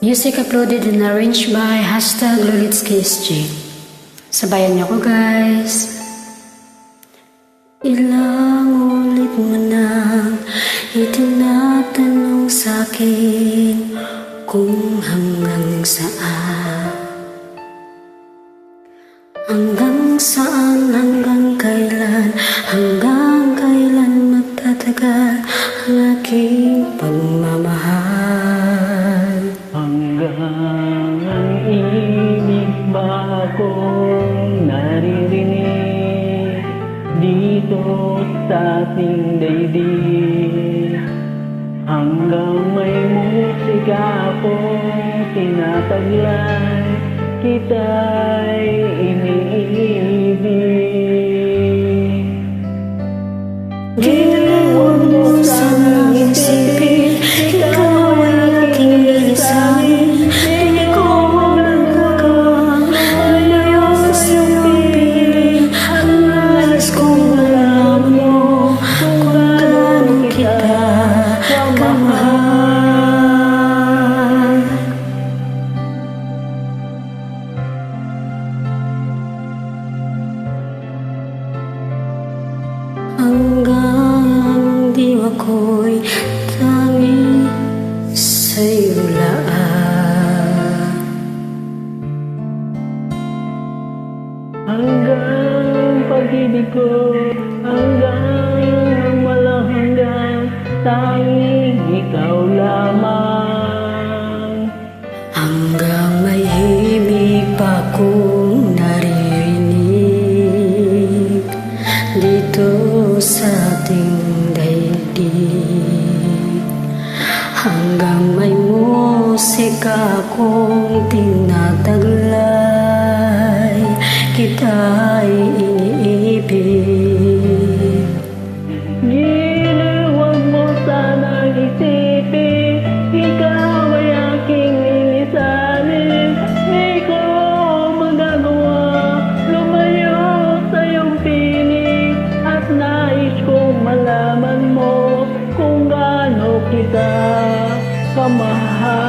Music uploaded and arranged by #LolitskySG. Sabayan niyo ko, guys. Ilang ulit mo nang itinatanong sa'kin kung hanggang saan. Hanggang saan, hanggang kailan magtatagal ang aking pagmamahal. Hanggang ang ibig ba akong naririnig dito sa ating daigdig? Hanggang may musika akong tinataglan, kita'y iniibig. Huwag mo sanang isipin, ikaw ay aking lilisanin. Di ko magagawa lumayo sa iyong piling. Ang nais kong malaman mo kung gaano kita kamahal. Hanggang diwa ko'y tangi sa'yo laan. Hanggang pag-ibig ko, hanggang walang hanggan, tanging ikaw lamang. Hanggang may himig pa kong naririnig dito sa ating daigdig. Hanggang may musika akong tinataglay, kita'y iniibig. Giliw, huwag mo sanang isipin, ikaw ay aking lilisanin. Di ko magagawa lumayo sa iyong piling, at nais kong malaman mo kung gaano kita kamahal.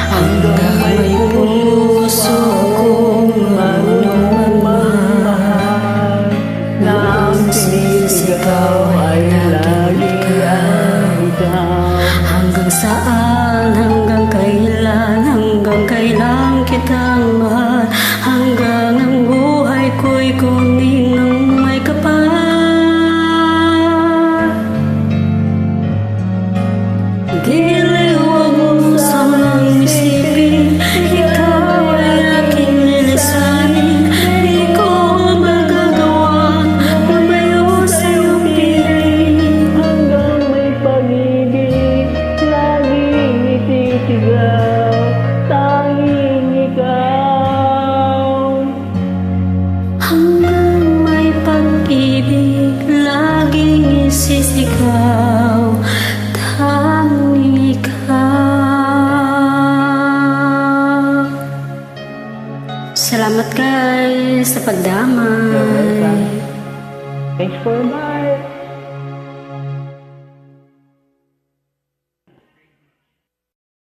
Hanggang may puso kong magmamahal, na ang sisigaw ay lagi ikaw. Hanggang saan, hanggang kailan kitang mahal. Hanggang ang buhay ko'y kunin ng may kapal. Giliw, huwag mo sanang isipin, ikaw ay aking lilisanin. Di ko magagawa lumayo sa iyong piling. Hanggang may pag-ibig, laging isisigaw, tanging ikaw. Hanggang may pag-ibig, laging isisigaw, tanging ikaw. Salamat, guys, sa pagdamay. Thanks for my